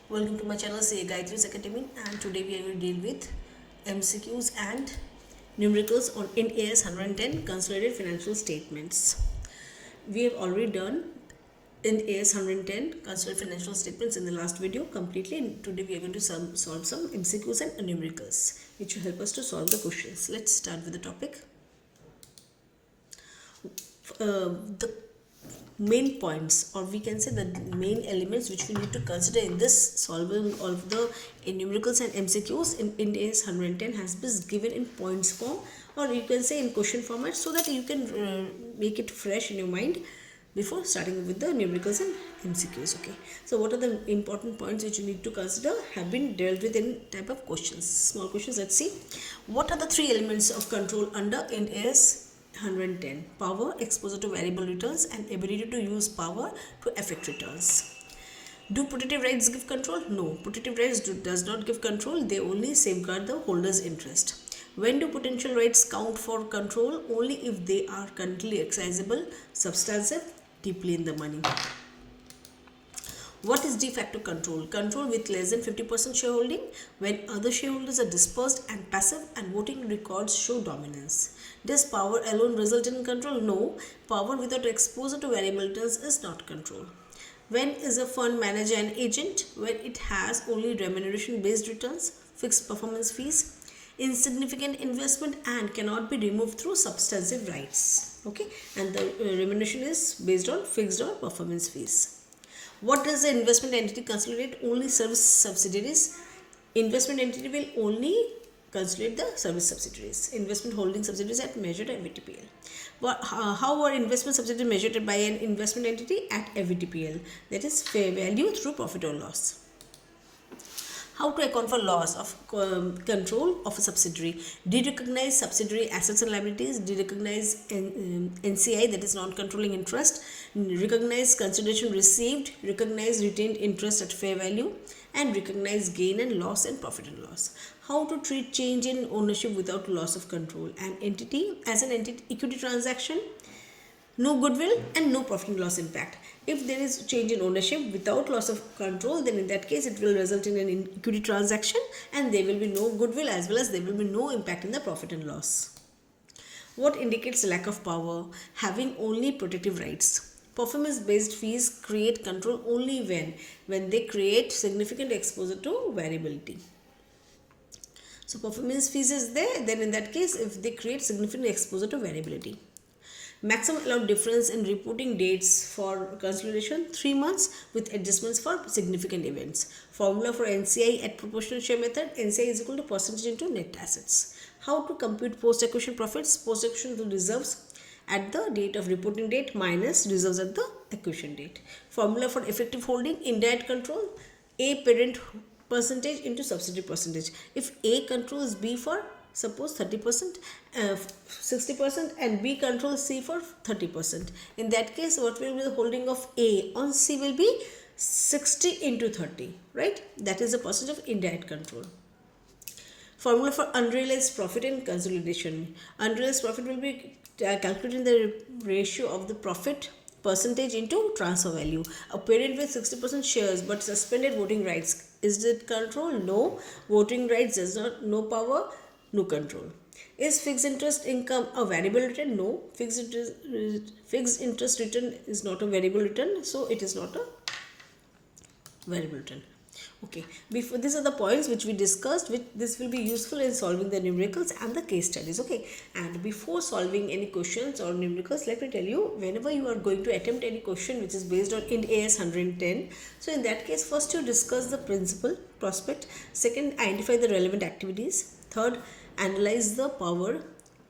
Welcome to my channel ICAI Academy, and today we will deal with MCQs and Numericals on IND AS 110 Consolidated Financial Statements. We have already done IND AS 110 Consolidated Financial Statements in the last video completely, and today we are going to solve some MCQs and Numericals which will help us to solve the questions. Let's start with the topic. The main points, or we can say the main elements which we need to consider in this solving of the numericals and MCQs in IND AS 110 has been given in points form, or you can say in question format, so that you can make it fresh in your mind before starting with the numericals and MCQs. Okay, so what are the important points which you need to consider have been dealt with in type of questions, small questions. Let's see what are the three elements of control under IND AS 110: power, exposure to variable returns, and ability to use power to affect returns. Do putative rights give control? No, putative rights does not give control. They only safeguard the holder's interest. When do potential rights count for control? Only if they are currently exercisable, substantive, deeply in the money. What is de facto control? Control with less than 50% shareholding, when other shareholders are dispersed and passive and voting records show dominance. Does power alone result in control? No. Power without exposure to variable returns is not control. When is a fund manager an agent? When it has only remuneration based returns, fixed performance fees, insignificant investment, and cannot be removed through substantive rights. Okay, and the remuneration is based on fixed or performance fees. What does the investment entity consolidate? Only service subsidiaries. Investment entity will only consolidate the service subsidiaries. Investment holding subsidiaries are measured at VTPL. How are investment subsidiaries measured by an investment entity? At VTPL, that is fair value through profit or loss. How to account for loss of control of a subsidiary? De-recognize subsidiary assets and liabilities, de-recognize NCI, that is non-controlling interest, recognize consideration received, recognize retained interest at fair value, and recognize gain and loss and profit and loss. How to treat change in ownership without loss of control? An entity as an entity equity transaction, no goodwill and no profit and loss impact. If there is change in ownership without loss of control, then in that case it will result in an equity transaction, and there will be no goodwill as well as there will be no impact in the profit and loss. What indicates lack of power? Having only protective rights. Performance based fees create control only when they create significant exposure to variability. So performance fees is there, then in that case if they create significant exposure to variability. Maximum allowed difference in reporting dates for consolidation 3 months with adjustments for significant events. Formula for NCI at proportional share method: NCI is equal to percentage into net assets. How to compute post-acquisition profits? Post-acquisition reserves at the date of reporting date minus reserves at the acquisition date. Formula for effective holding: indirect control, A parent percentage into subsidiary percentage. If A controls B for suppose 30%, 60%, and B controls C for 30%. In that case, what will be the holding of A on C will be 60 into 30, right? That is the percentage of indirect control. Formula for unrealized profit in consolidation. Unrealized profit will be calculated in the ratio of the profit percentage into transfer value. A parent with 60% shares but suspended voting rights, is it control? No. Voting rights does not, no power, no control. Is fixed interest income a variable return? No. Fixed interest return is not a variable return, so it is not a variable return. Okay, before these are the points which we discussed, which this will be useful in solving the numericals and the case studies. Okay, and before solving any questions or numericals, let me tell you, whenever you are going to attempt any question which is based on IND AS 110, so in that case, first you discuss the principle prospect, second identify the relevant activities, third analyze the power,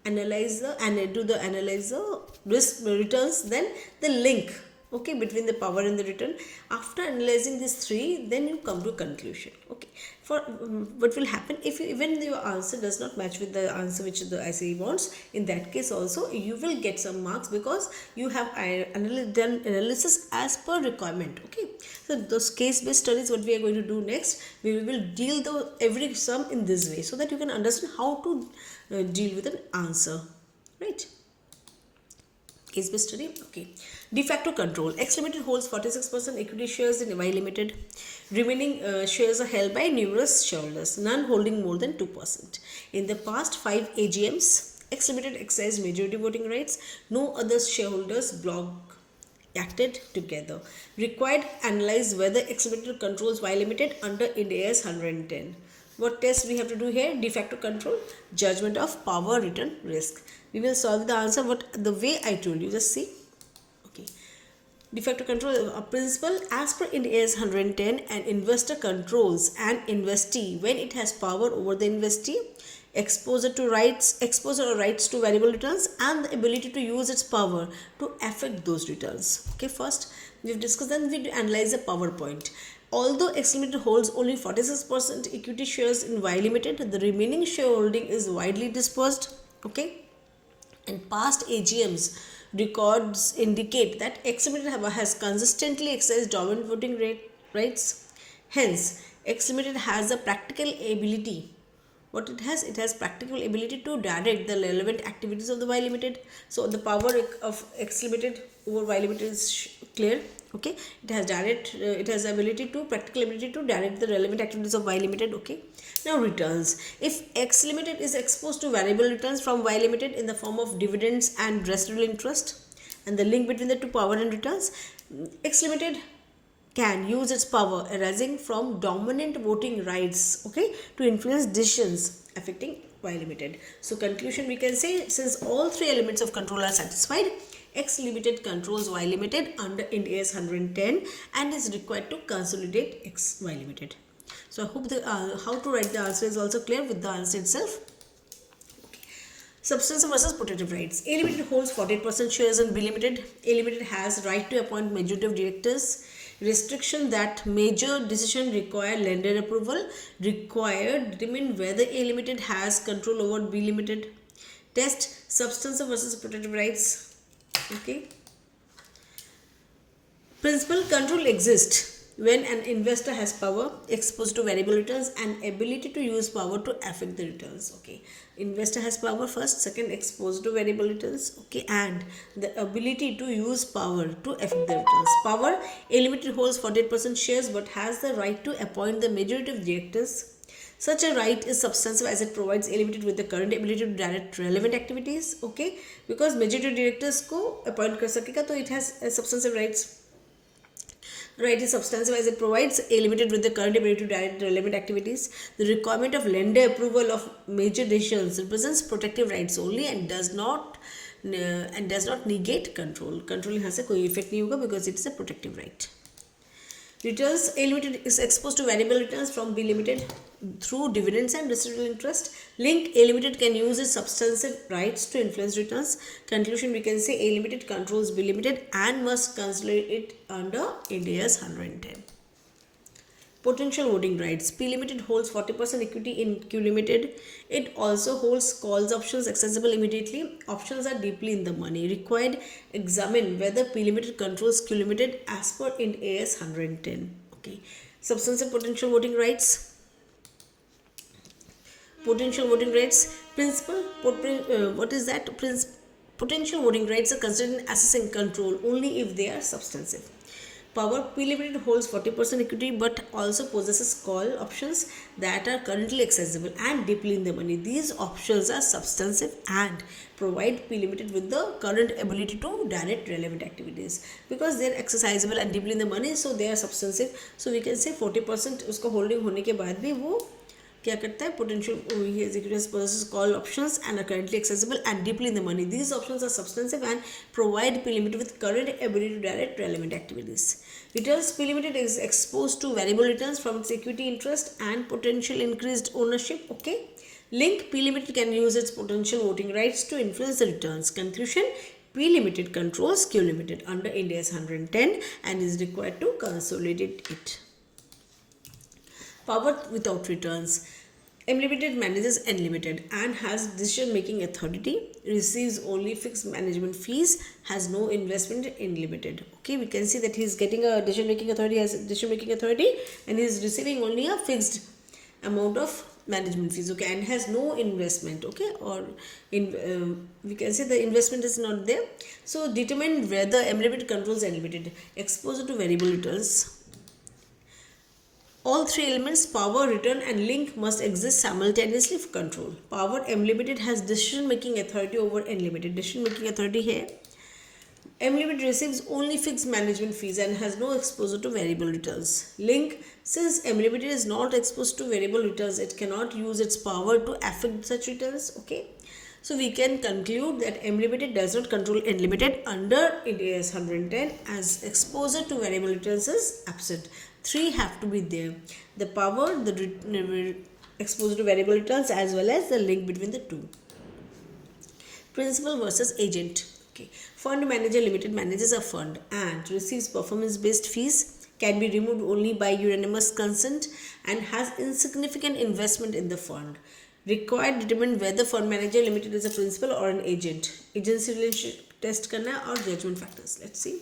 analyze the risk returns, then the link, okay, between the power and the return. After analyzing these three, then you come to a conclusion. Okay, for what will happen if even your answer does not match with the answer which the ICAI wants, in that case also you will get some marks because you have done analysis as per requirement. Okay, so those case based studies, what we are going to do next, we will deal the every sum in this way so that you can understand how to deal with an answer, right? Case-based study. Okay. De facto control. X Limited holds 46% equity shares in Y Limited. Remaining shares are held by numerous shareholders, none holding more than 2%. In the past 5 AGMs, X Limited exercised majority voting rights. No other shareholders block acted together. Required analyze whether X Limited controls Y Limited under IND AS 110. What test we have to do here? De facto control, judgment of power return risk. We will solve the answer but the way I told you. Just see. Okay. De facto control principle. As per IND AS 110, an investor controls an investee when it has power over the investee, exposure or rights to variable returns, and the ability to use its power to affect those returns. Okay, first we've discussed, then we analyze a PowerPoint. Although X Limited holds only 46% equity shares in Y Limited, the remaining shareholding is widely dispersed. Okay, and past AGMs records indicate that X Limited has consistently exercised dominant voting rights. Hence, X Limited has a practical ability. What it has practical ability to direct the relevant activities of the Y Limited. So the power of X Limited over Y Limited is clear. Okay, it has practical ability to direct the relevant activities of Y Limited. Okay, now returns. If X Limited is exposed to variable returns from Y Limited in the form of dividends and residual interest, and the link between the two, power and returns, X Limited can use its power arising from dominant voting rights, okay, to influence decisions affecting Y Limited. So conclusion, we can say, since all three elements of control are satisfied, X Limited controls Y Limited under IND AS 110 and is required to consolidate X Y Limited. So I hope the how to write the answer is also clear with the answer itself. Substantive versus protective rights. A Limited holds 48% shares in B Limited. A Limited has right to appoint majority of directors. Restriction that major decision require lender approval. Required determine whether A Limited has control over B Limited. Test substantive versus protective rights. Okay. Principal control exists when an investor has power, exposed to variable returns, and ability to use power to affect the returns. Okay, investor has power first, second exposed to variable returns, okay, and the ability to use power to affect the returns. Power, A Limited holds 48% shares but has the right to appoint the majority of directors. Such a right is substantive as it provides A Limited with the current ability to direct relevant activities. Okay, because majority of directors को appoint कर सकेगा, तो it has substantive rights. Right is substantive as it provides A Limited with the current ability to direct relevant activities. The requirement of lender approval of major decisions represents protective rights only and does not negate control. Control यहाँ से कोई effect नहीं होगा because it is a protective right. Returns, A Limited is exposed to variable returns from B Limited through dividends and residual interest. Link, A Limited can use its substantive rights to influence returns. Conclusion, we can say A Limited controls B Limited and must consolidate it under IND AS 110. Potential voting rights. P Limited holds 40% equity in Q Limited. It also holds calls options accessible immediately. Options are deeply in the money. Required, examine whether P Limited controls Q Limited as per IND AS 110. Okay. Substantive potential voting rights. Potential voting rights. Principle. What is that? Potential voting rights are considered in assessing control only if they are substantive. Power, P Limited holds 40% equity but also possesses call options that are currently accessible and deeply in the money. These options are substantive and provide P Limited with the current ability to direct relevant activities. Because they are accessible and deeply in the money, so they are substantive. So we can say 40% उसका holding होने के बाद भी वो क्या करता है, potential executives possesses call options and are currently accessible and deeply in the money. These options are substantive and provide P Limited with current ability to direct relevant activities. Returns, P Limited is exposed to variable returns from its equity interest and potential increased ownership. Okay. Link, P Limited can use its potential voting rights to influence the returns. Conclusion, P Limited controls Q Limited under IND AS 110 and is required to consolidate it. Power without returns. M Limited manages N Limited and has decision-making authority, receives only fixed management fees, has no investment in Limited. Okay, we can see that he is getting a decision-making authority, and he is receiving only a fixed amount of management fees, okay, and has no investment, okay, or we can say the investment is not there. So determine whether MLimited controls unlimited exposure to variable returns. All three elements, power, return and link, must exist simultaneously for control. Power, MLimited has decision making authority over Unlimited. Decision making authority here. MLimited receives only fixed management fees and has no exposure to variable returns. Link, since MLimited is not exposed to variable returns, it cannot use its power to affect such returns. Okay. So we can conclude that MLimited does not control Unlimited under IND AS 110 as exposure to variable returns is absent. Three have to be there: the power, the exposure to variable returns, as well as the link between the two. Principal versus agent. Okay. Fund manager limited manages a fund and receives performance based fees, can be removed only by unanimous consent, and has insignificant investment in the fund. Required determine whether fund manager limited is a principal or an agent. Agency relationship test karna or judgment factors. Let's see.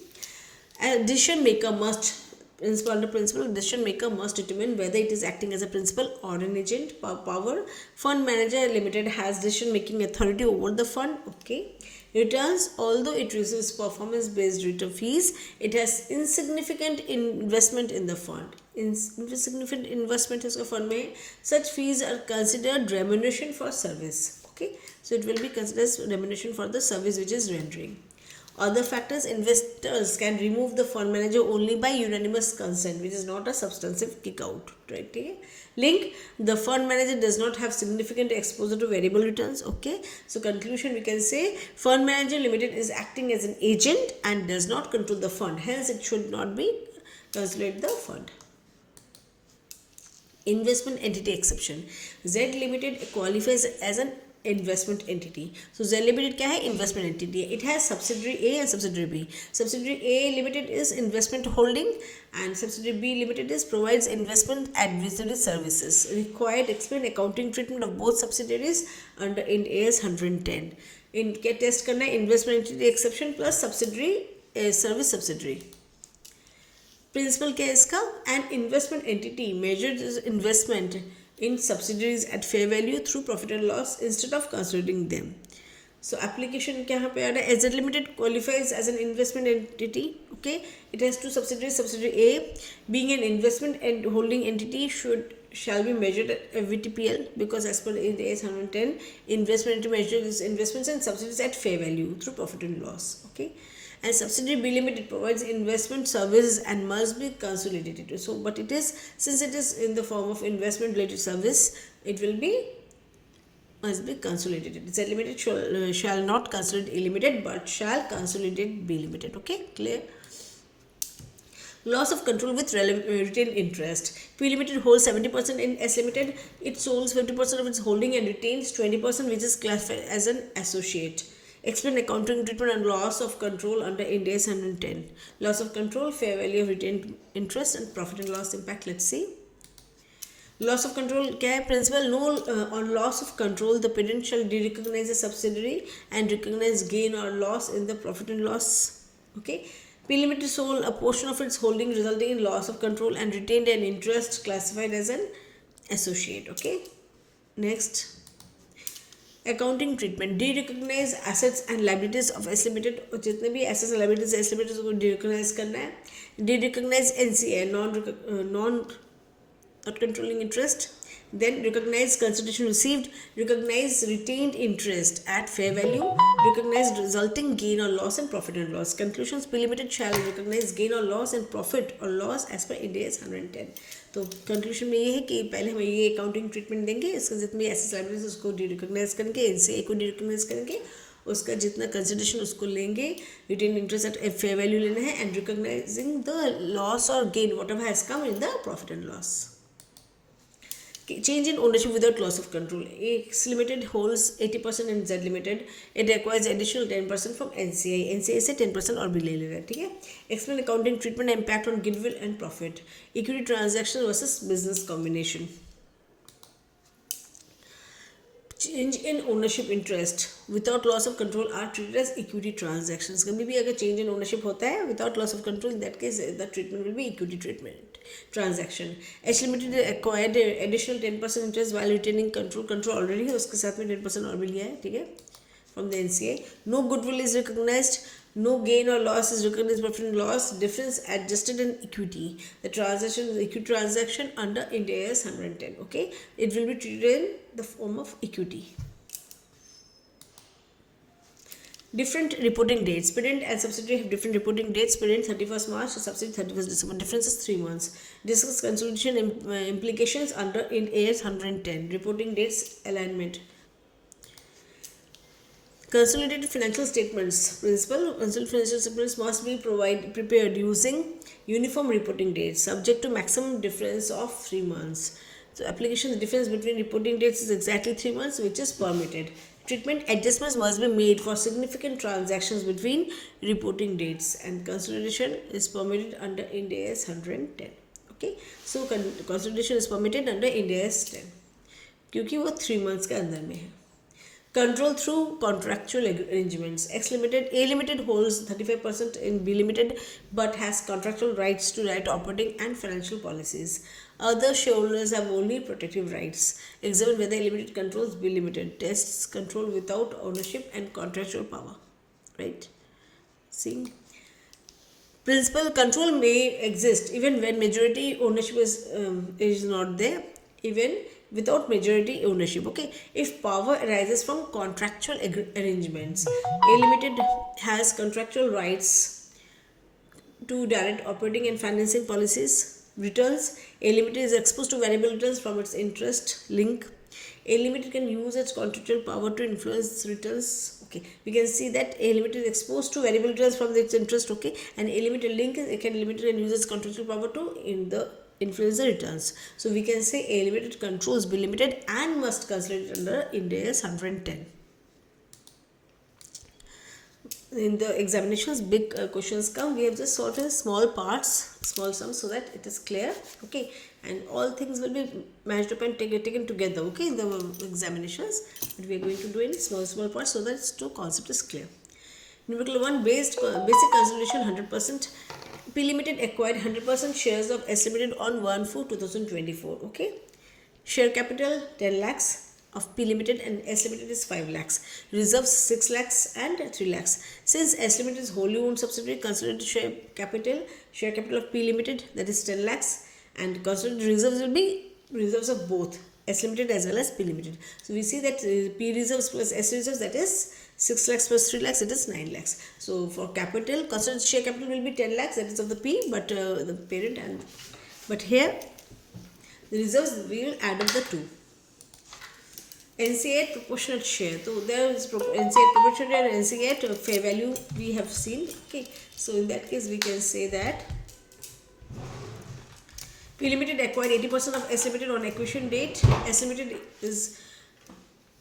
A decision maker must under principal, decision maker must determine whether it is acting as a principal or an agent. Power, fund manager limited has decision making authority over the fund. Okay. Returns, although it receives performance based return fees, it has insignificant investment in the fund. Insignificant investment is a fund mein such fees are considered remuneration for service. Okay, so it will be considered as remuneration for the service which is rendering. Other factors, investors can remove the fund manager only by unanimous consent, which is not a substantive kick out. Right? Okay? Link, the fund manager does not have significant exposure to variable returns. Okay, so conclusion, we can say fund manager limited is acting as an agent and does not control the fund, hence it should not be considered the fund. Investment entity exception. Z limited qualifies as an investment entity. So Z limited क्या है? Investment entity. It has subsidiary A and subsidiary B. Subsidiary A limited is investment holding and subsidiary B limited is provides investment advisory services. Required explain accounting treatment of both subsidiaries under IND AS 110. In क्या test करना है? Investment entity exception plus subsidiary service subsidiary. Principal क्या है इसका? An investment entity measures its investment in subsidiaries at fair value through profit and loss instead of consolidating them. So application क्या यहाँ पे आ रहा है? AZ Limited qualifies as an investment entity. Okay, it has two subsidiaries. Subsidiary A, being an investment and holding entity, shall be measured at VTPL because as per IND AS 110, investment entity measures investments and subsidiaries at fair value through profit and loss. Okay. And subsidiary B limited provides investment services and must be consolidated. So, but it is, since it is in the form of investment related service, it will be must be consolidated. Z limited shall not consolidate A limited but shall consolidate B limited. Okay, clear? Loss of control with retained interest. P limited holds 70% in S limited. It holds 50% of its holding and retains 20%, which is classified as an associate. Explain accounting treatment and loss of control under IND AS 110. Loss of control, fair value of retained interest and profit and loss impact. Let's see. Loss of control क्या है? Principal, no on loss of control the parent shall de-recognize a subsidiary and recognize gain or loss in the profit and loss. Okay. P limited sold a portion of its holding resulting in loss of control and retained an interest classified as an associate. Okay. Next. Accounting treatment. De-recognize assets and liabilities of S limited. और जितने भी assets and liabilities S limited उसको de-recognize करना है. De-recognize NCA, not controlling interest. Then recognize consideration received. Recognize retained interest at fair value. Recognize resulting gain or loss and profit and loss. Conclusions. P limited shall recognize gain or loss and profit or loss as per IND AS 110. तो conclusion में ये है कि पहले हम ये accounting treatment देंगे, इसका जितनी एसेट्स लायबिलिटीज उसको डी रिकॉग्नाइज करेंगे, एनसीए को डी रिकॉग्नाइज करेंगे, उसका जितना कंसिडरेशन उसको लेंगे, retain interest at fair value लेना है एंड रिकॉग्नाइजिंग द लॉस और gain whatever has come in the profit and loss. Change in ownership without loss of control. X limited holds 80% in Z limited. It requires additional 10% from NCI. NCI से 10% और भी ले लेगा. ठीक है. Explain accounting treatment impact on goodwill and profit. Equity transaction versus business combination. change in ownership interest without loss of control are treated as equity transactions. कभी भी अगर change in ownership होता है without loss of control, in that case the treatment will be equity treatment transaction. H Limited acquired additional 10% interest while retaining control. Control already है, उसके साथ में 10% और भी लिया है, ठीक है, from the NCA. No goodwill is recognized. No gain or loss is recognized, profit and loss difference adjusted in equity. The transaction is equity transaction under IND AS 110. Okay, it will be treated in the form of equity. Different reporting dates. Parent and subsidiary have different reporting dates. Parent 31st March, subsidiary 31st December. Difference is 3 months. Discuss consolidation implications under IND AS 110. Reporting dates alignment. Consolidated Financial Statements principle. Consolidated financial statements must be prepared using uniform reporting dates subject to maximum difference of 3 months. So application, the difference between reporting dates is exactly 3 months, which is permitted. Treatment adjustments must be made for significant transactions between reporting dates, and consolidation is permitted under IND AS 110. Okay, so consolidation is permitted under IND AS 10 क्योंकि वो 3 months के अंदर में है. Control through contractual arrangements. A Limited holds 35% in B Limited but has contractual rights to write operating and financial policies. Other shareholders have only protective rights. Examine whether A Limited controls B Limited. Tests control without ownership and contractual power. Right? See? Principal control may exist even when majority ownership is not there. Even without majority ownership. Okay, if power arises from contractual arrangements, A Limited has contractual rights to direct operating and financing policies. Returns. A Limited is exposed to variable returns from its interest link. A Limited can use its contractual power to influence returns. Okay, we can see that A Limited is exposed to variable returns from its interest. Okay, and A Limited link can use its contractual power to influence the returns. So we can say A Limited controls B Limited and must consolidate under IND AS 110. In the examinations, big questions come. We have just solved in small parts, small sums, so that it is clear. Okay, and all things will be mashed up and taken together. Okay, in the examinations, but we are going to do in small parts so that the concept is clear. Numerical 1, basic consolidation 100%. P Limited acquired 100% shares of S Limited on 1/4/2024. Okay, share capital 10 lakhs of P Limited and S Limited is 5 lakhs. Reserves 6 lakhs and 3 lakhs. Since S Limited is wholly owned subsidiary, consolidated share capital of P Limited, that is 10 lakhs, and consolidated reserves will be reserves of both S Limited as well as P Limited. So we see that P reserves plus S reserves, that is 6 lakhs plus 3 lakhs, it is 9 lakhs. So for capital, consolidated share capital will be 10 lakhs, that is of the P, but the parent, but here the reserves will add up the two. NCA proportionate share. So there is NCA proportionate and NCA fair value we have seen. Okay, so in that case we can say that P Limited acquired 80% of S Limited on acquisition date. S Limited is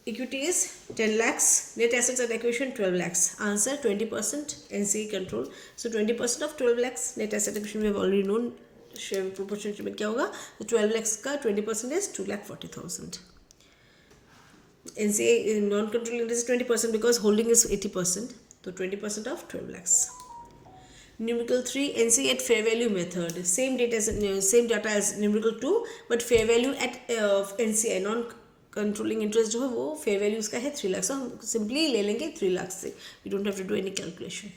equity is 10 lakhs, net assets at acquisition 12 lakhs. Answer 20% NCA control. So 20% of 12 lakhs net asset acquisition we have already known. Share proportion में क्या होगा? तो 12 lakhs का 20% is 2,40,000. NCA non-controlling interest is 20% because holding is 80%. So 20% of 12 lakhs. Numerical 3, NCA at fair value method. Same data as numerical 2, but fair value at NCA non-controlling interest जो है वो fair value उसका है 3 lakhs. So हम simply ले लेंगे 3 lakhs से. We don't have to do any calculation.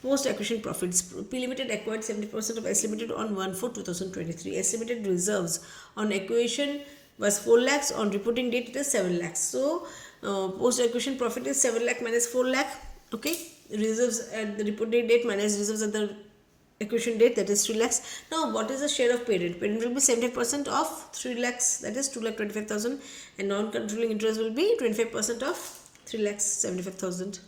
Post acquisition profits. P Limited acquired 70% of S Limited on 1/4/2023. S Limited reserves on acquisition was 4 lakhs. On reporting date it is 7 lakhs. So post acquisition profit is 7 lakh minus 4 lakh. Okay, reserves at the reporting date minus reserves at the acquisition date, that is 3 lakhs. Now what is the share of parent? Parent will be 70% of 3 lakhs, that is 2,25,000, and non-controlling interest will be 25% of 3 lakhs 75,000.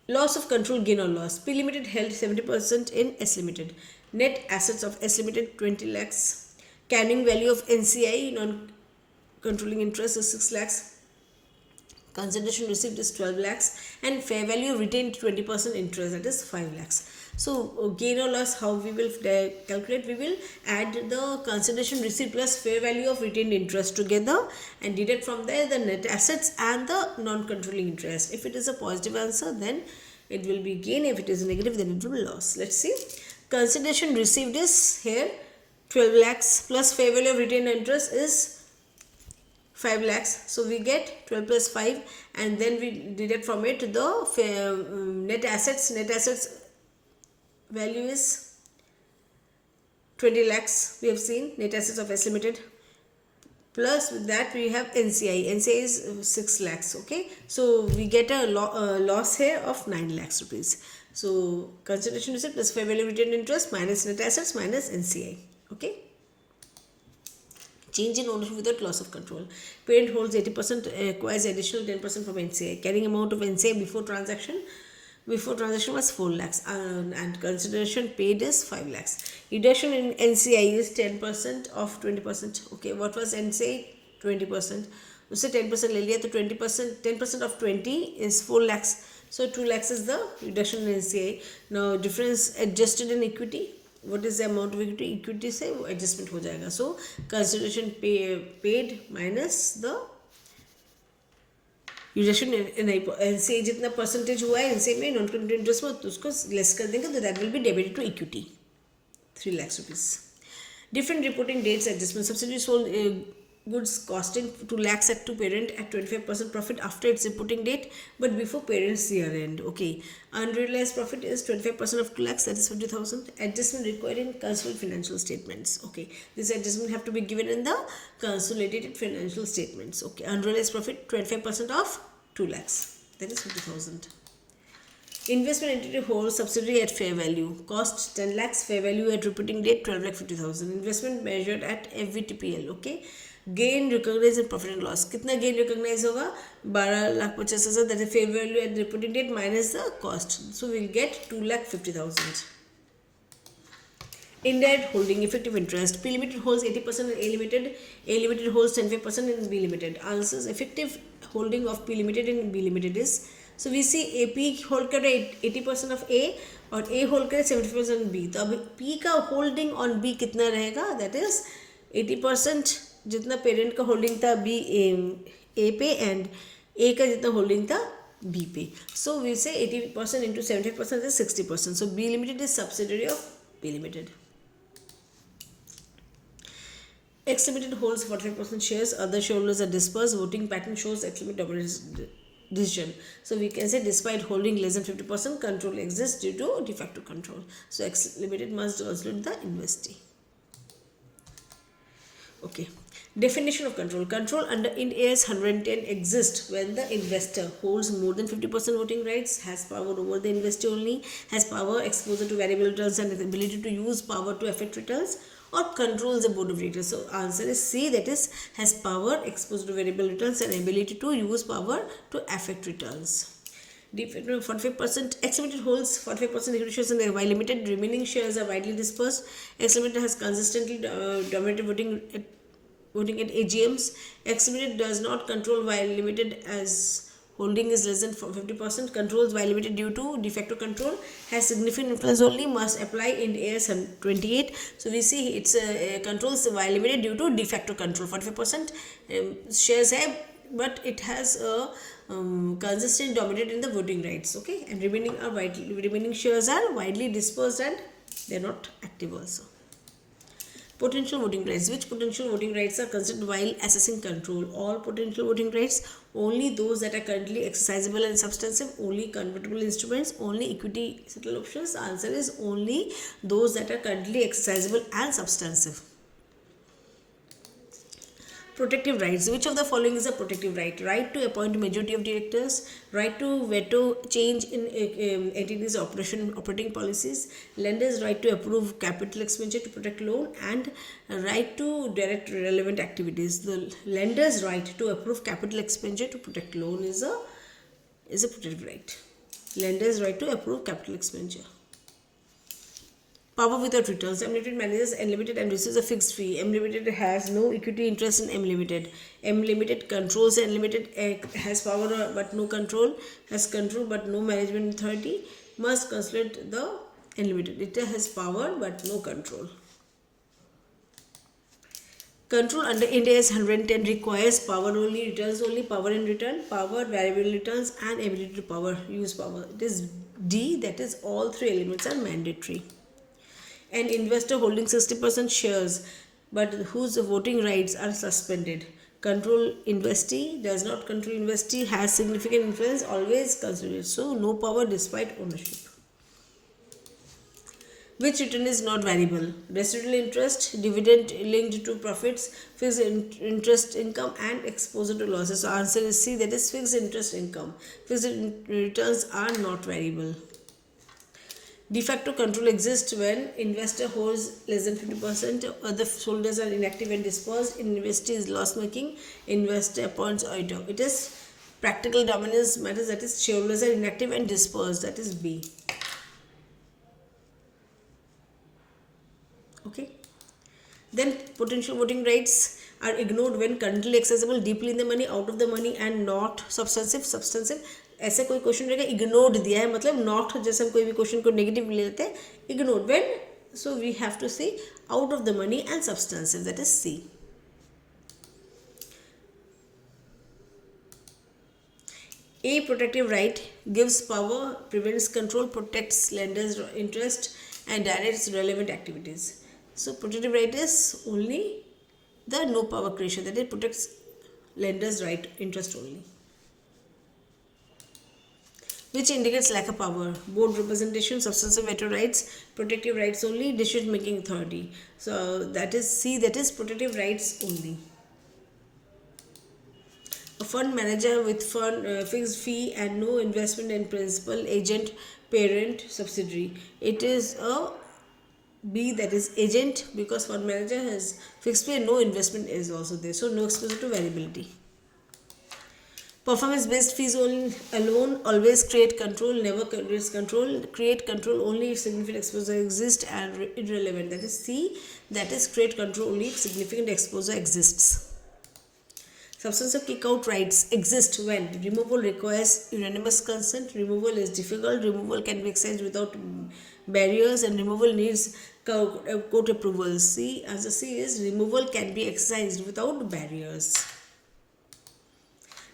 Loss of control, gain or loss. P Limited held 70% in S Limited. Net assets of S Limited 20 lakhs. Carrying value of NCI non-controlling interest is 6 lakhs. Consideration received is 12 lakhs, and fair value retained 20% interest, that is 5 lakhs. So gain or loss, how we will calculate? We will add the consideration received plus fair value of retained interest together and deduct from there the net assets and the non-controlling interest. If it is a positive answer, then it will be gain. If it is negative, then it will be loss. Let's see. Consideration received is here 12 lakhs plus fair value of retained interest is 5 lakhs. So we get 12 plus 5 and then we deduct from it the net assets. Net assets value is 20 lakhs. We have seen net assets of S Limited. Plus with that we have NCI. NCI is 6 lakhs. Okay. So we get a loss here of 9 lakhs rupees. So consideration receipt plus fair value retained interest minus net assets minus NCI. Okay. Change in ownership without loss of control. Parent holds 80%, acquires additional 10% from NCI. Carrying amount of NCI before transaction was 4 lakhs and consideration paid is 5 lakhs. Reduction in NCI is 10% of 20%. Okay, what was NCI? 20%. उससे 10% ले लिया तो 20%, 10% of 20 is 4 lakhs. So 2 lakhs is the reduction in NCI. Now difference adjusted in equity. What is the amount of equity? Equity से वो adjustment हो जाएगा. So consideration paid minus the reduction in NCI जितना percentage हुआ है NCI में non-controlling interest में तो उसको less कर देंगे तो that will be debited to equity. 3 lakhs rupees. Different reporting dates adjustment. Subsidiary sold goods costing 2 lakhs at to parent at 25% profit after its reporting date but before parent's year end. Okay. Unrealized profit is 25% of 2 lakhs, that is 50,000. Adjustment required in consolidated financial statements. Okay. This adjustment have to be given in the consolidated financial statements. Okay. Unrealized profit 25% of 2 lakhs, that is 50,000. Investment entity holds subsidiary at fair value. Cost 10 lakhs, fair value at reporting date 12 lakh 50,000. Investment measured at FVTPL. Okay. Gain recognized in profit and loss. कितना gain recognize होगा? 12,50,000. That is fair value at reporting date minus the cost. So we will get 2,50,000. Indirect holding, effective interest. P Limited holds 80% in A Limited. A Limited holds 25% in B Limited. Answers: effective holding of P Limited in B Limited is, so we see AP hold करे 80% of A और A hold करे 70% B. तो अब P का holding on B कितना रहेगा? That is 80% जितना parent का होल्डिंग था बी ए पे एंड ए का जितना होल्डिंग था बी पे. सो we say 80% into 70% is 60%. So B Limited is subsidiary of B Limited. X Limited holds 45% shares. Other shareholders are dispersed. Voting pattern shows X Limited dominates decision. So we can say despite holding less than 50%, control exists due to de facto control. So X Limited must consolidate the investee. Okay. Definition of control. Control under IND AS 110 exists when the investor holds more than 50% voting rights, has power over the investee only, has power, exposure to variable returns and ability to use power to affect returns, or controls the board of directors. So answer is C, that is has power, exposure to variable returns and ability to use power to affect returns. 45% X Limited holds 45% equity shares in the Y Limited. Remaining shares are widely dispersed. X Limited has consistently dominated voting at AGMs. X Limited does not control Y Limited as holding is less than 50%. Controls Y Limited due to de facto control. Has significant influence only. Must apply in AS 28. So we see it's controls Y Limited due to de facto control. 45% shares have, but it has a consistent dominated in the voting rights. Okay, and remaining shares are widely dispersed and they are not active also. Potential voting rights. Which potential voting rights are considered while assessing control? All potential voting rights, only those that are currently exercisable and substantive, only convertible instruments, only equity settled options. The answer is only those that are currently exercisable and substantive. Protective rights. Which of the following is a protective right? Right to appoint majority of directors, right to veto change in entities' operating policies, lenders' right to approve capital expenditure to protect loan, and right to direct relevant activities. The lender's right to approve capital expenditure to protect loan is a protective right. Lender's right to approve capital expenditure. Power without returns. M Limited manages N Limited and receives a fixed fee. M Limited has no equity interest in M Limited. M Limited controls N Limited, has power but no control, has control but no management authority, must consolidate the unlimited. It has power but no control. Control under IND AS 110 requires power only, returns only, power in return, power, variable returns, and ability to use power. It is D, that is all three elements are mandatory. An investor holding 60% shares but whose voting rights are suspended. Control investee, does not control investee, has significant influence, always considered. So no power despite ownership. Which return is not variable? Residual interest, dividend linked to profits, fixed interest income, and exposure to losses. So answer is C, that is fixed interest income. Fixed returns are not variable. De facto control exists when investor holds less than 50%, other holders are inactive and dispersed, investee is loss making, investor appoints auditor. It is practical dominance matters, that is shareholders are inactive and dispersed, that is B. Okay. Then potential voting rights are ignored when currently accessible, deeply in the money, out of the money, and not substantive. ऐसे कोई question रहेगा ignored दिया है, मतलब not, जैसे हम कोई भी क्वेश्चन को नेगेटिव ले लेते हैं, ignored when, so we have to see out of the money and substantive, that is C. A protective right gives power, prevents control, protects lenders' interest, and directs relevant activities. So protective right is only the no power creation, that it protects lenders' right interest only. Which indicates lack of power? Board representation, substantive veto rights, protective rights only, decision making authority. So that is C, that is protective rights only. A fund manager with fund fixed fee and no investment in principal, agent, parent, subsidiary. It is a B, that is agent, because fund manager has fixed fee and no investment is also there. So no exposure to variability. Performance based fees alone always create control, never creates control. Create control only if significant exposure exists and irrelevant. That is C, that is create control only if significant exposure exists. Substantive kick-out rights exist when removal requires unanimous consent, removal is difficult, removal can be exercised without barriers, and removal needs court approval. C, answer C is removal can be exercised without barriers.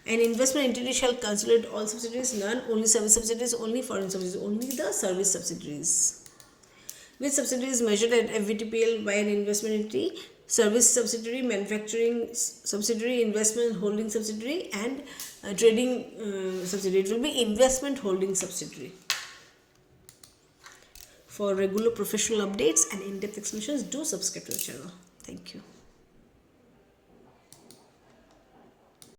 An investment entity shall consolidate all subsidiaries, none, only service subsidiaries, only foreign subsidiaries, only the service subsidiaries. Which subsidiary is measured at FVTPL by an investment entity? Service subsidiary, manufacturing subsidiary, investment holding subsidiary, and trading subsidiary. It will be investment holding subsidiary. For regular professional updates and in-depth explanations, do subscribe to the channel. Thank you.